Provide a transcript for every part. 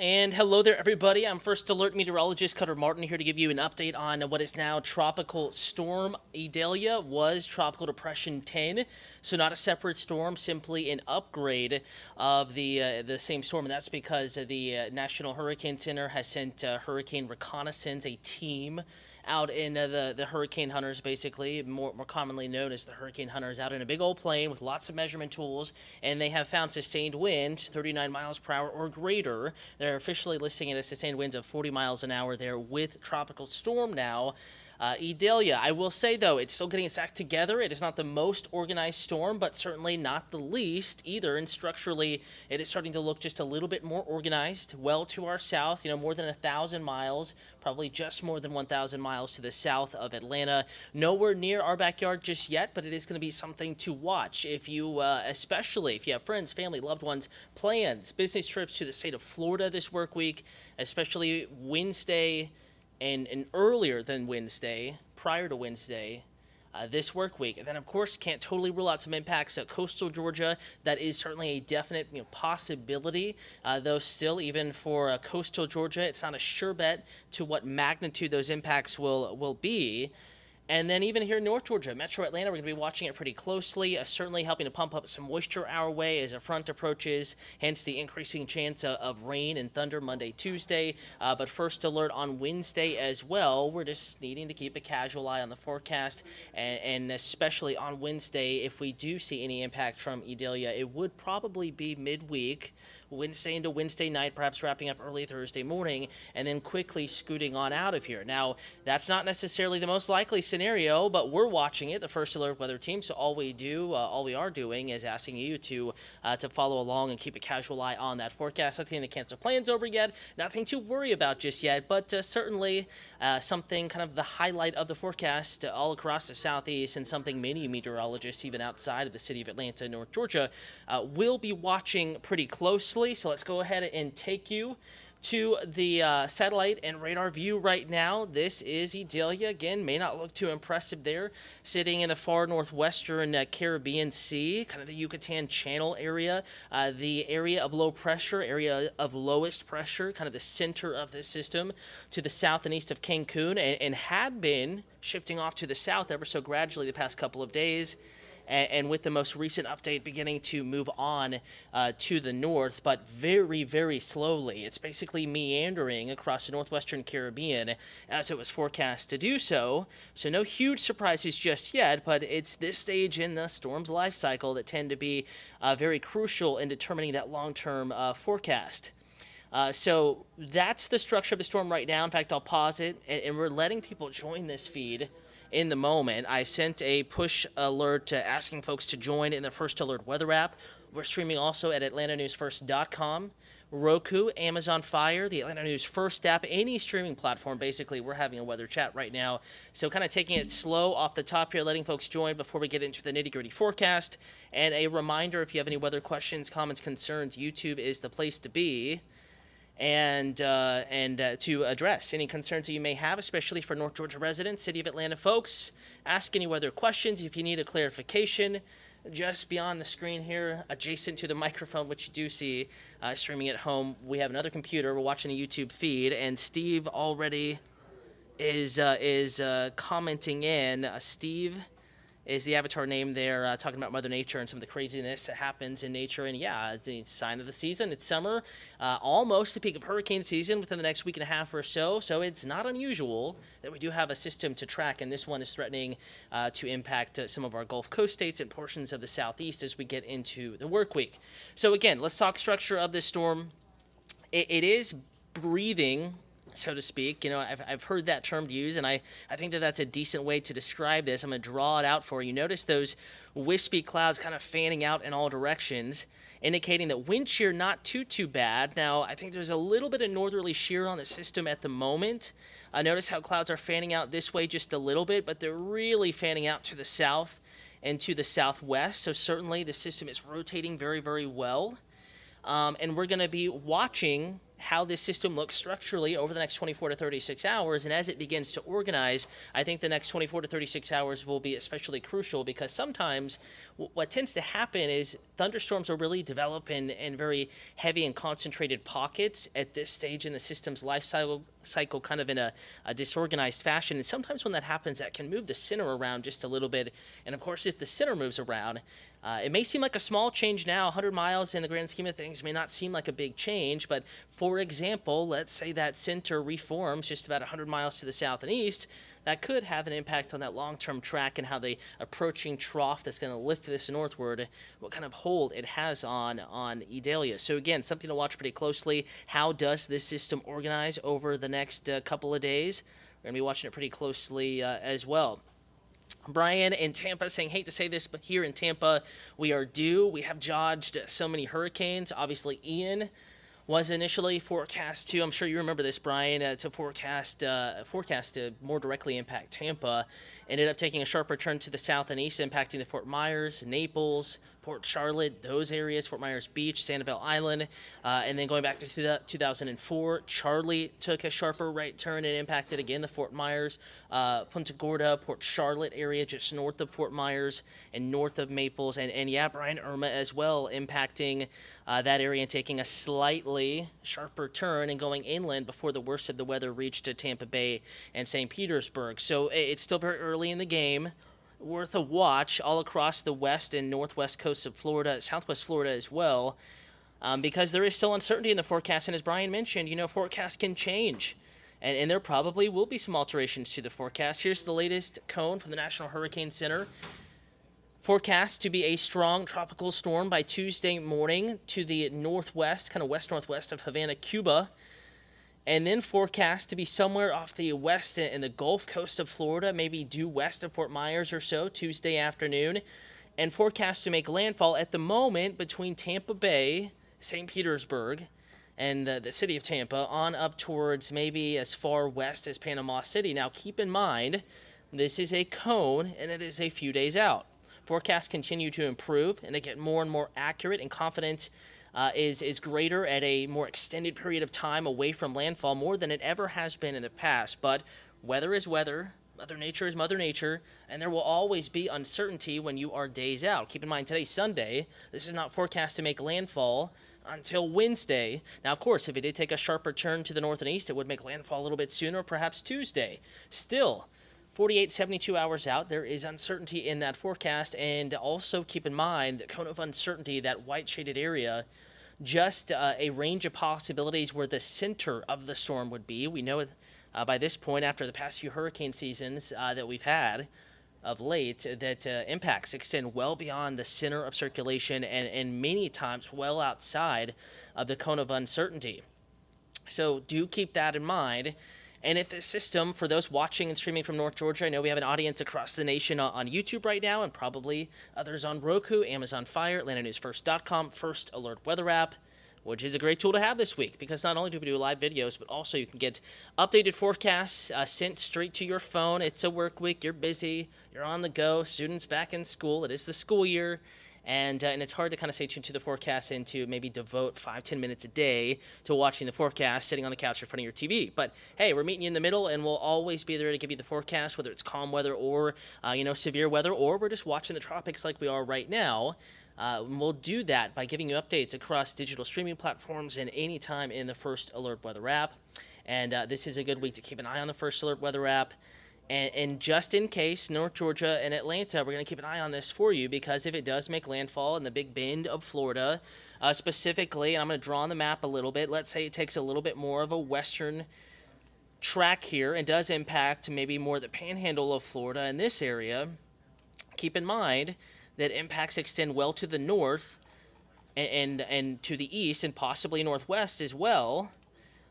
And hello there, everybody. I'm First Alert Meteorologist Cutter Martin here to give you an update on what is now Tropical Storm Idalia. Was Tropical Depression 10, so not a separate storm, simply an upgrade of the same storm, and that's because the National Hurricane Center has sent hurricane reconnaissance, a team out in the hurricane hunters, basically more commonly known as the hurricane hunters, out in a big old plane with lots of measurement tools, and they have found sustained winds 39 miles per hour or greater. They're officially listing it as sustained winds of 40 miles an hour there with tropical storm now. Idalia, I will say though, it's still getting its act together. It is not the most organized storm, but certainly not the least either. And structurally, it is starting to look just a little bit more organized. Well to our south, more than 1,000 miles, probably just more than 1,000 miles to the south of Atlanta. Nowhere near our backyard just yet, but it is going to be something to watch if you, especially if you have friends, family, loved ones, plans, business trips to the state of Florida this work week, especially Wednesday. And earlier than Wednesday, prior to Wednesday, this work week. And then, of course, can't totally rule out some impacts at coastal Georgia. That is certainly a definite possibility, though still, even for coastal Georgia, it's not a sure bet to what magnitude those impacts will be. And then even here in North Georgia, Metro Atlanta, we're going to be watching it pretty closely, certainly helping to pump up some moisture our way as a front approaches, hence the increasing chance of rain and thunder Monday, Tuesday. But first alert on Wednesday as well. We're just needing to keep a casual eye on the forecast, and especially on Wednesday, if we do see any impact from Idalia, it would probably be midweek. Wednesday into Wednesday night, perhaps wrapping up early Thursday morning, and then quickly scooting on out of here. Now, that's not necessarily the most likely scenario, but we're watching it, the First Alert Weather Team, so all we are doing is asking you to follow along and keep a casual eye on that forecast. Nothing to cancel plans over yet, nothing to worry about just yet, but certainly something kind of the highlight of the forecast all across the southeast, and something many meteorologists, even outside of the city of Atlanta, North Georgia, will be watching pretty closely. So let's go ahead and take you to the satellite and radar view right now. This is Idalia. Again, may not look too impressive there, sitting in the far northwestern Caribbean Sea, kind of the Yucatan Channel area, the area of low pressure, area of lowest pressure, kind of the center of the system to the south and east of Cancun, and had been shifting off to the south ever so gradually the past couple of days. And with the most recent update beginning to move on to the north, but very, very slowly. It's basically meandering across the northwestern Caribbean as it was forecast to do so. So no huge surprises just yet, but it's this stage in the storm's life cycle that tend to be very crucial in determining that long-term forecast. So that's the structure of the storm right now. In fact, I'll pause it, and we're letting people join this feed in the moment. I sent a push alert asking folks to join in the First Alert Weather app. We're streaming also at atlantanewsfirst.com, Roku, Amazon Fire, the Atlanta News First app, any streaming platform. Basically, we're having a weather chat right now. So kind of taking it slow off the top here, letting folks join before we get into the nitty-gritty forecast. And a reminder, if you have any weather questions, comments, concerns, YouTube is the place to be. And to address any concerns that you may have, especially for North Georgia residents, City of Atlanta folks. Ask any weather questions if you need a clarification. Just beyond the screen here, adjacent to the microphone, which you do see streaming at home, we have another computer. We're watching the YouTube feed, and Steve already is commenting in. Steve is the avatar name there, talking about Mother Nature and some of the craziness that happens in nature. And yeah, it's a sign of the season. It's summer, almost the peak of hurricane season within the next week and a half or so. So it's not unusual that we do have a system to track, and this one is threatening to impact some of our Gulf Coast states and portions of the southeast as we get into the work week. So again, let's talk structure of this storm. It is breathing, so to speak. I've heard that term used, and I think that's a decent way to describe this. I'm going to draw it out for you. Notice those wispy clouds kind of fanning out in all directions, indicating that wind shear not too bad. Now, I think there's a little bit of northerly shear on the system at the moment. Notice how clouds are fanning out this way just a little bit, but they're really fanning out to the south and to the southwest. So certainly the system is rotating very, very well. And we're going to be watching how this system looks structurally over the next 24 to 36 hours. And as it begins to organize, I think the next 24 to 36 hours will be especially crucial, because sometimes what tends to happen is thunderstorms will really develop in very heavy and concentrated pockets at this stage in the system's life cycle, kind of in a disorganized fashion. And sometimes when that happens, that can move the center around just a little bit. And of course, if the center moves around, it may seem like a small change now. 100 miles in the grand scheme of things may not seem like a big change, but for example, let's say that center reforms just about 100 miles to the south and east. That could have an impact on that long-term track and how the approaching trough that's going to lift this northward, what kind of hold it has on Idalia. So again, something to watch pretty closely. How does this system organize over the next couple of days? We're going to be watching it pretty closely as well. Brian in Tampa saying, hate to say this, but here in Tampa, we are due. We have dodged so many hurricanes. Obviously, Ian was initially forecast to, I'm sure you remember this, Brian, to forecast to more directly impact Tampa. Ended up taking a sharper turn to the south and east, impacting the Fort Myers, Naples, Port Charlotte, those areas, Fort Myers Beach, Sanibel Island, and then going back to 2004, Charlie took a sharper right turn and impacted again the Fort Myers, Punta Gorda, Port Charlotte area just north of Fort Myers and north of Maples, and yeah, Brian, Irma as well, impacting that area and taking a slightly sharper turn and going inland before the worst of the weather reached Tampa Bay and St. Petersburg. So it's still very early in the game. Worth a watch all across the west and northwest coasts of Florida, southwest Florida as well, because there is still uncertainty in the forecast. And as Brian mentioned, forecasts can change, and there probably will be some alterations to the forecast. Here's the latest cone from the National Hurricane Center. Forecast to be a strong tropical storm by Tuesday morning to the northwest, kind of west-northwest of Havana, Cuba. And then forecast to be somewhere off the west and the Gulf Coast of Florida, maybe due west of Fort Myers or so, Tuesday afternoon. And forecast to make landfall at the moment between Tampa Bay, St. Petersburg, and the city of Tampa, on up towards maybe as far west as Panama City. Now, keep in mind, this is a cone, and it is a few days out. Forecasts continue to improve, and they get more and more accurate, and confidence is greater at a more extended period of time away from landfall, more than it ever has been in the past. But weather is weather, Mother Nature is Mother Nature, and there will always be uncertainty when you are days out. Keep in mind, today's Sunday. This is not forecast to make landfall until Wednesday. Now, of course, if it did take a sharper turn to the north and east, it would make landfall a little bit sooner, perhaps Tuesday. Still, 48, 72 hours out, there is uncertainty in that forecast. And also keep in mind the cone of uncertainty, that white shaded area, just a range of possibilities where the center of the storm would be. We know by this point, after the past few hurricane seasons that we've had of late, that impacts extend well beyond the center of circulation and many times well outside of the cone of uncertainty. So do keep that in mind. And if the system, for those watching and streaming from North Georgia, I know we have an audience across the nation on YouTube right now, and probably others on Roku, Amazon Fire, AtlantaNewsFirst.com, First Alert Weather app, which is a great tool to have this week, because not only do we do live videos, but also you can get updated forecasts sent straight to your phone. It's a work week, you're busy, you're on the go, students back in school, it is the school year. And it's hard to kind of stay tuned to the forecast and to maybe devote 5-10 minutes a day to watching the forecast sitting on the couch in front of your TV. But hey, we're meeting you in the middle, and we'll always be there to give you the forecast, whether it's calm weather or severe weather, or we're just watching the tropics like we are right now. We'll do that by giving you updates across digital streaming platforms and anytime in the First Alert Weather app. And this is a good week to keep an eye on the First Alert Weather app. And just in case, North Georgia and Atlanta, we're going to keep an eye on this for you, because if it does make landfall in the Big Bend of Florida, specifically, and I'm going to draw on the map a little bit, let's say it takes a little bit more of a western track here and does impact maybe more the panhandle of Florida in this area, keep in mind that impacts extend well to the north and to the east and possibly northwest as well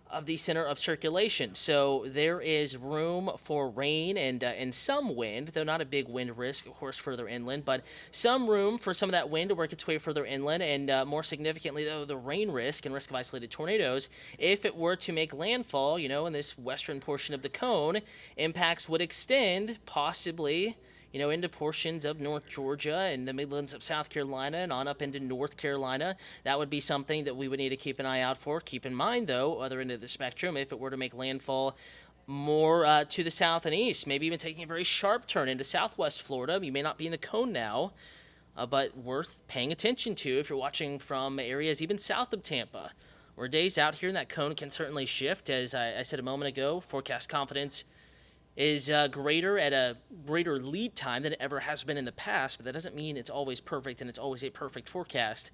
of the center of circulation. So there is room for rain and some wind, though not a big wind risk, of course, further inland, but some room for some of that wind to work its way further inland, and more significantly, though, the rain risk and risk of isolated tornadoes. If it were to make landfall, in this western portion of the cone, impacts would extend possibly into portions of North Georgia and the Midlands of South Carolina and on up into North Carolina. That would be something that we would need to keep an eye out for. Keep in mind, though, other end of the spectrum, if it were to make landfall more to the south and east, maybe even taking a very sharp turn into southwest Florida. You may not be in the cone now, but worth paying attention to if you're watching from areas even south of Tampa. We're days out here, and that cone can certainly shift. As I said a moment ago, forecast confidence is greater at a greater lead time than it ever has been in the past, but that doesn't mean it's always perfect and it's always a perfect forecast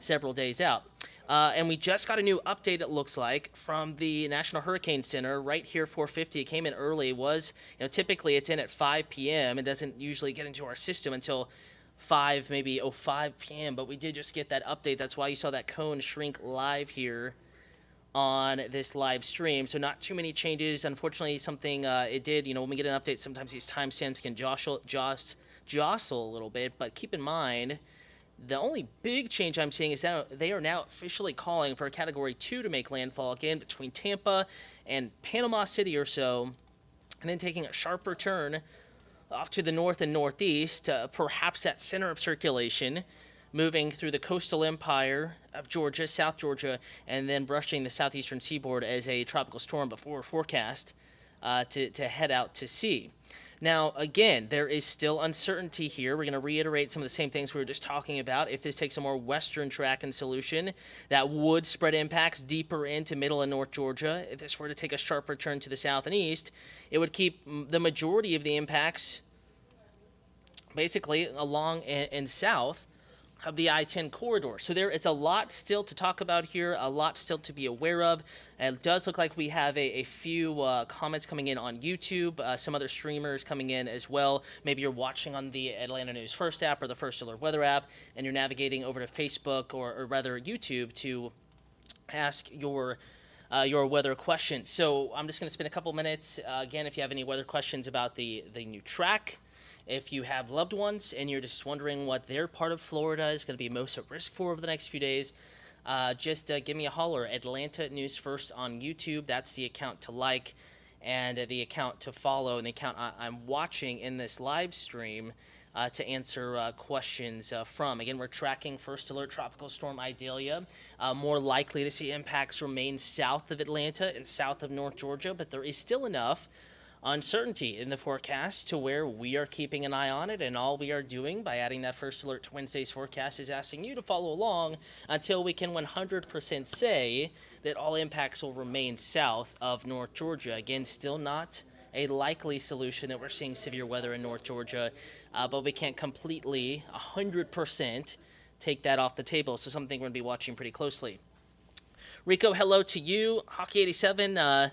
several days out. And we just got a new update, it looks like, from the National Hurricane Center right here, 4:50. It came in early. It was, typically it's in at 5 p.m. It doesn't usually get into our system until 5, maybe 05 p.m., but we did just get that update. That's why you saw that cone shrink live here on this live stream. So not too many changes. Unfortunately, something it did, when we get an update, sometimes these timestamps can jostle a little bit, but keep in mind, the only big change I'm seeing is that they are now officially calling for a Category 2 to make landfall again between Tampa and Panama City or so, and then taking a sharper turn off to the north and northeast, perhaps that center of circulation, moving through the coastal empire of Georgia, South Georgia, and then brushing the southeastern seaboard as a tropical storm before forecast to head out to sea. Now, again, there is still uncertainty here. We're going to reiterate some of the same things we were just talking about. If this takes a more western track and solution, that would spread impacts deeper into middle and north Georgia. If this were to take a sharper turn to the south and east, it would keep the majority of the impacts basically along and south of the I-10 corridor. So there is a lot still to talk about here, a lot still to be aware of. And it does look like we have a few comments coming in on YouTube, some other streamers coming in as well. Maybe you're watching on the Atlanta News First app or the First Alert Weather app, and you're navigating over to Facebook or rather YouTube to ask your weather questions. So I'm just going to spend a couple minutes. Again, if you have any weather questions about the new track, if you have loved ones and you're just wondering what their part of Florida is going to be most at risk for over the next few days, just give me a holler. Atlanta News First on YouTube. That's the account to like and the account to follow and the account I'm watching in this live stream to answer questions from. Again, we're tracking First Alert Tropical Storm Idalia. More likely to see impacts remain south of Atlanta and south of North Georgia, but there is still enough uncertainty in the forecast to where we are keeping an eye on it, and all we are doing by adding that First Alert to Wednesday's forecast is asking you to follow along until we can 100% say that all impacts will remain south of North Georgia. Again, still not a likely solution that we're seeing severe weather in North Georgia, but we can't completely 100% take that off the table, so something we're going to be watching pretty closely. Rico, hello to you. Hockey87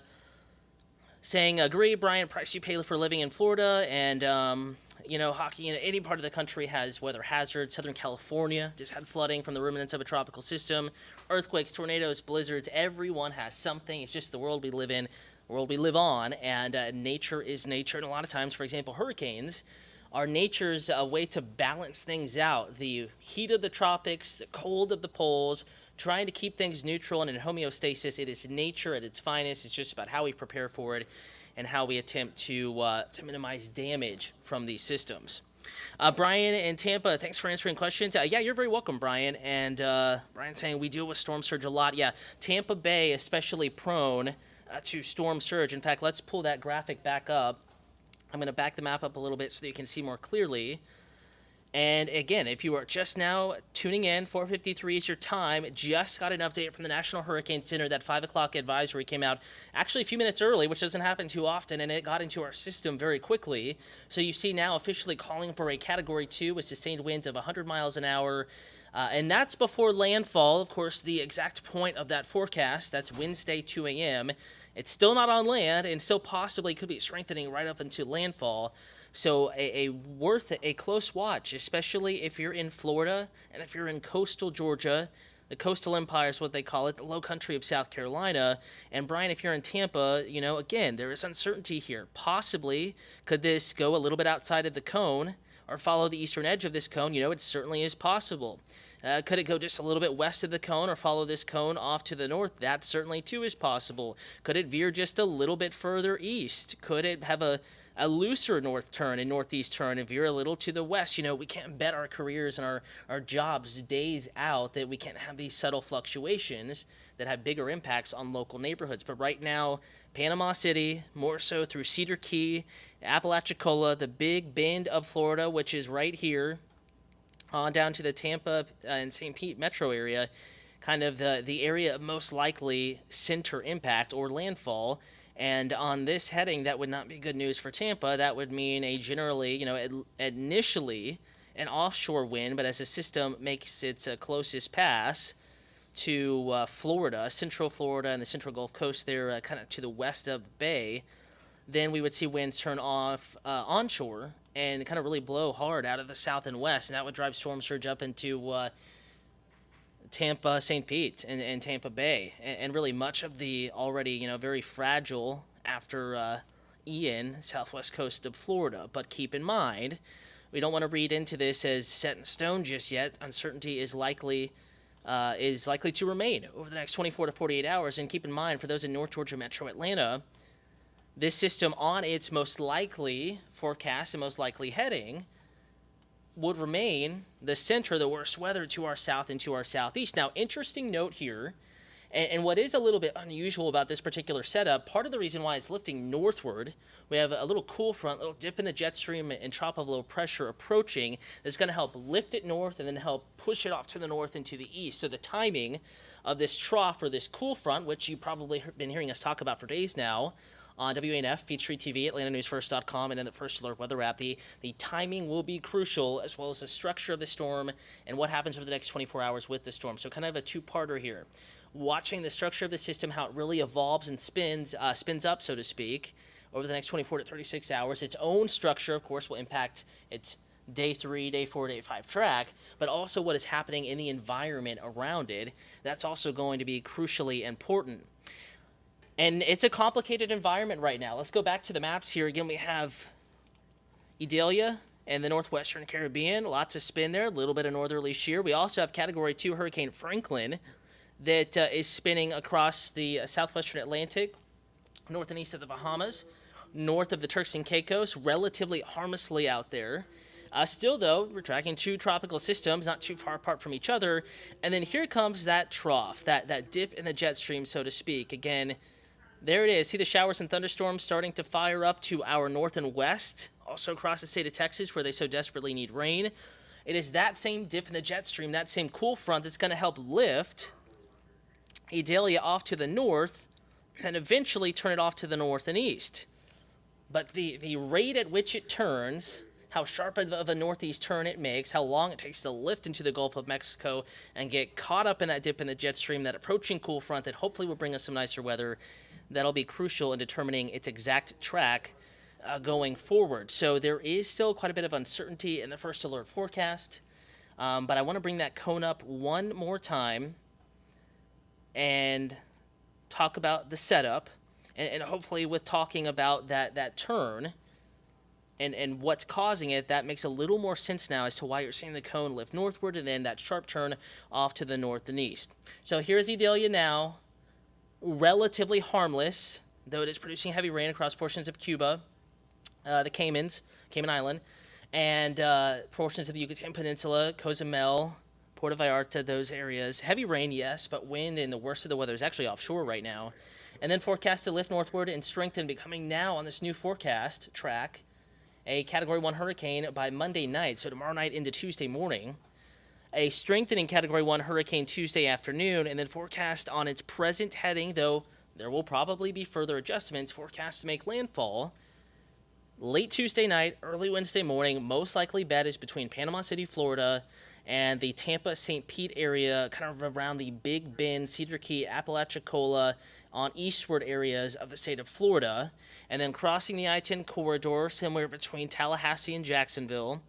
saying, agree, Brian, price you pay for living in Florida, and, hockey in any part of the country has weather hazards. Southern California just had flooding from the remnants of a tropical system, earthquakes, tornadoes, blizzards. Everyone has something. It's just the world we live in, the world we live on, and nature is nature. And a lot of times, for example, hurricanes are nature's way to balance things out. The heat of the tropics, the cold of the poles, trying to keep things neutral and in homeostasis. It is nature at its finest. It's just about how we prepare for it and how we attempt to minimize damage from these systems. Brian in Tampa, thanks for answering questions. Yeah, you're very welcome, Brian. And Brian saying we deal with storm surge a lot. Yeah, Tampa Bay especially prone to storm surge. In fact, let's pull that graphic back up. I'm going to back the map up a little bit so that you can see more clearly. And again, if you are just now tuning in, 4:53 is your time. Just got an update from the National Hurricane Center. That 5 o'clock advisory came out actually a few minutes early, which doesn't happen too often, and it got into our system very quickly. So you see now officially calling for a Category 2 with sustained winds of 100 miles an hour. And that's before landfall. Of course, the exact point of that forecast, that's Wednesday, 2 a.m. It's still not on land and still possibly could be strengthening right up into landfall. So worth a close watch, especially if you're in Florida and if you're in coastal Georgia. The coastal empire is what they call it, the low country of South Carolina. And Brian, if you're in Tampa, again, there is uncertainty here. Possibly, could this go a little bit outside of the cone or follow the eastern edge of this cone? It certainly is possible. Could it go just a little bit west of the cone or follow this cone off to the north? That certainly, too, is possible. Could it veer just a little bit further east? Could it have a a looser north turn and northeast turn and veer a little to the west. We can't bet our careers and our jobs days out that we can't have these subtle fluctuations that have bigger impacts on local neighborhoods. But right now, Panama City, more so through Cedar Key, Apalachicola, the Big Bend of Florida, which is right here, on down to the Tampa and St. Pete metro area, kind of the area of most likely center impact or landfall. And on this heading, that would not be good news for Tampa. That would mean a generally, initially an offshore wind, but as the system makes its closest pass to Florida, central Florida and the central Gulf Coast there, kind of to the west of the bay, then we would see winds turn off onshore and kind of really blow hard out of the south and west, and that would drive storm surge up into Tampa, St. Pete, and Tampa Bay, and really much of the already, very fragile after Ian, southwest coast of Florida. But keep in mind, we don't want to read into this as set in stone just yet. Uncertainty is likely to remain over the next 24 to 48 hours. And keep in mind, for those in North Georgia, Metro Atlanta, this system on its most likely forecast and most likely heading would remain the center, the worst weather to our south and to our southeast. Now, interesting note here, and what is a little bit unusual about this particular setup, part of the reason why it's lifting northward, we have a little cool front, a little dip in the jet stream and trough of low pressure approaching that's going to help lift it north and then help push it off to the north and to the east. So the timing of this trough or this cool front, which you've probably been hearing us talk about for days now, on WANF, Peachtree TV, AtlantaNewsFirst.com, and then the First Alert Weather app. The timing will be crucial, as well as the structure of the storm and what happens over the next 24 hours with the storm. So kind of a two-parter here. Watching the structure of the system, how it really evolves and spins up, so to speak, over the next 24 to 36 hours. Its own structure, of course, will impact its day 3, day 4, day 5 track, but also what is happening in the environment around it. That's also going to be crucially important. And it's a complicated environment right now. Let's go back to the maps here. Again, we have Idalia and the northwestern Caribbean. Lots of spin there, a little bit of northerly shear. We also have Category 2 Hurricane Franklin that is spinning across the southwestern Atlantic, north and east of the Bahamas, north of the Turks and Caicos, relatively harmlessly out there. Still, though, we're tracking two tropical systems, not too far apart from each other. And then here comes that trough, that dip in the jet stream, so to speak. Again, there it is. See the showers and thunderstorms starting to fire up to our north and west, also across the state of Texas, where they so desperately need rain. It is that same dip in the jet stream, that same cool front that's going to help lift Idalia off to the north and eventually turn it off to the north and east. But the rate at which it turns, how sharp of a northeast turn it makes, how long it takes to lift into the Gulf of Mexico and get caught up in that dip in the jet stream, that approaching cool front that hopefully will bring us some nicer weather, that'll be crucial in determining its exact track going forward. So there is still quite a bit of uncertainty in the first alert forecast, but I want to bring that cone up one more time and talk about the setup, and hopefully with talking about that turn and what's causing it, that makes a little more sense now as to why you're seeing the cone lift northward and then that sharp turn off to the north and east. So here's Idalia now, relatively harmless, though it is producing heavy rain across portions of Cuba, the Cayman Island, and portions of the Yucatan Peninsula, Cozumel, Puerto Vallarta, those areas. Heavy rain, yes, but wind and the worst of the weather is actually offshore right now. And then forecast to lift northward and strengthen, becoming now on this new forecast track a Category 1 hurricane by Monday night, so tomorrow night into Tuesday morning. A strengthening Category 1 hurricane Tuesday afternoon, and then forecast on its present heading, though there will probably be further adjustments, forecast to make landfall late Tuesday night, early Wednesday morning. Most likely bet is between Panama City, Florida, and the Tampa, St. Pete area, kind of around the Big Bend, Cedar Key, Apalachicola, on eastward areas of the state of Florida, and then crossing the I-10 corridor somewhere between Tallahassee and Jacksonville,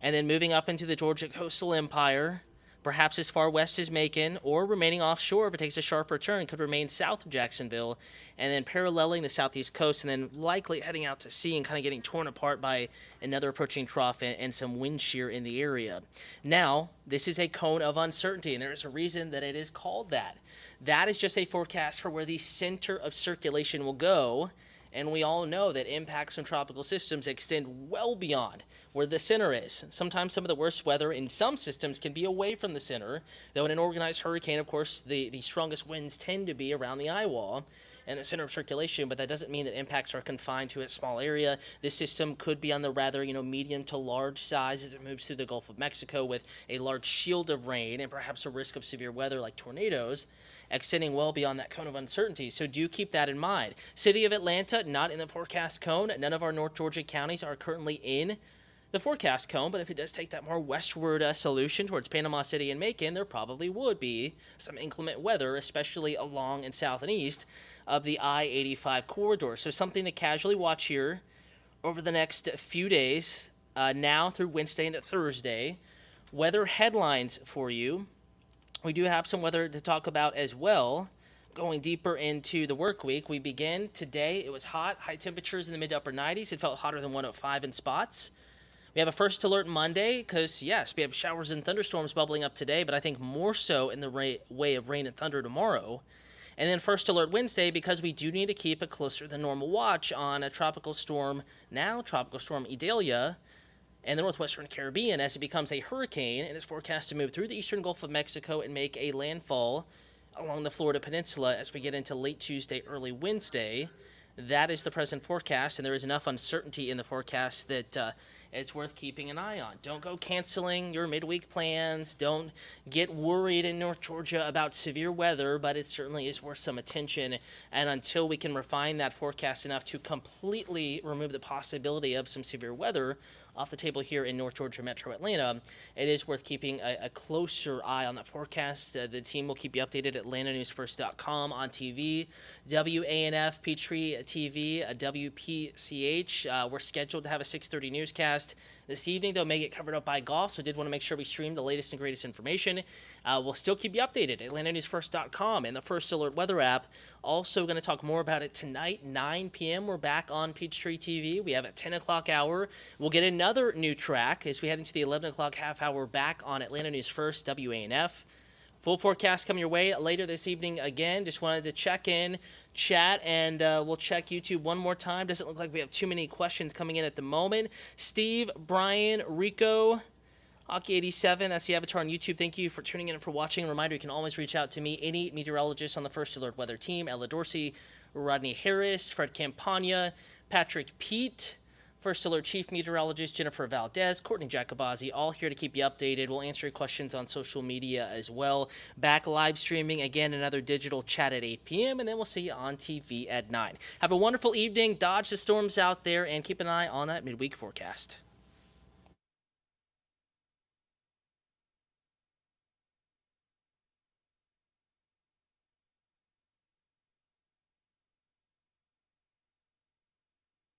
and then moving up into the Georgia Coastal Empire, perhaps as far west as Macon, or remaining offshore if it takes a sharper turn, could remain south of Jacksonville, and then paralleling the southeast coast, and then likely heading out to sea and kind of getting torn apart by another approaching trough and some wind shear in the area. Now, this is a cone of uncertainty, and there is a reason that it is called that. That is just a forecast for where the center of circulation will go And we all know that impacts from tropical systems extend well beyond where the center is. Sometimes some of the worst weather in some systems can be away from the center, though in an organized hurricane, of course, the strongest winds tend to be around the eye wall and the center of circulation, but that doesn't mean that impacts are confined to a small area. This system could be on the rather, medium to large size as it moves through the Gulf of Mexico with a large shield of rain and perhaps a risk of severe weather like tornadoes, extending well beyond that cone of uncertainty. So do keep that in mind. City of Atlanta, not in the forecast cone. None of our North Georgia counties are currently in the forecast cone, but if it does take that more westward solution towards Panama City and Macon, there probably would be some inclement weather, especially along and south and east of the I-85 corridor. So something to casually watch here over the next few days, now through Wednesday into Thursday. Weather headlines for you. We do have some weather to talk about as well. Going deeper into the work week, we begin today. It was hot, high temperatures in the mid to upper 90s. It felt hotter than 105 in spots. We have a first alert Monday because, yes, we have showers and thunderstorms bubbling up today, but I think more so in the way of rain and thunder tomorrow. And then first alert Wednesday because we do need to keep a closer than normal watch on a tropical storm, now Tropical Storm Idalia, and the northwestern Caribbean as it becomes a hurricane and is forecast to move through the eastern Gulf of Mexico and make a landfall along the Florida Peninsula as we get into late Tuesday, early Wednesday. That is the present forecast, and there is enough uncertainty in the forecast that it's worth keeping an eye on. Don't go canceling your midweek plans. Don't get worried in North Georgia about severe weather, but it certainly is worth some attention. And until we can refine that forecast enough to completely remove the possibility of some severe weather off the table here in North Georgia Metro Atlanta, it is worth keeping a closer eye on that forecast. The team will keep you updated at AtlantaNewsFirst.com on TV, WANF, Peachtree TV, WPCH. We're scheduled to have a 6:30 newscast this evening, though may get covered up by golf, so did want to make sure we stream the latest and greatest information. We'll still keep you updated at AtlantaNewsFirst.com and the First Alert Weather app. Also going to talk more about it tonight, 9 p.m. We're back on Peachtree TV. We have a 10 o'clock hour. We'll get another new track as we head into the 11 o'clock half hour back on Atlanta News First, WANF. Full forecast coming your way later this evening again. Just wanted to check in, chat, and we'll check YouTube one more time. Doesn't look like we have too many questions coming in at the moment. Steve, Brian, Rico, Hockey87, that's the avatar on YouTube. Thank you for tuning in and for watching. Reminder, you can always reach out to me, any meteorologist on the First Alert Weather team, Ella Dorsey, Rodney Harris, Fred Campagna, Patrick Pete, First Alert Chief Meteorologist Jennifer Valdez, Courtney Jacobazzi, all here to keep you updated. We'll answer your questions on social media as well. Back live streaming, again, another digital chat at 8 p.m., and then we'll see you on TV at 9. Have a wonderful evening. Dodge the storms out there, and keep an eye on that midweek forecast.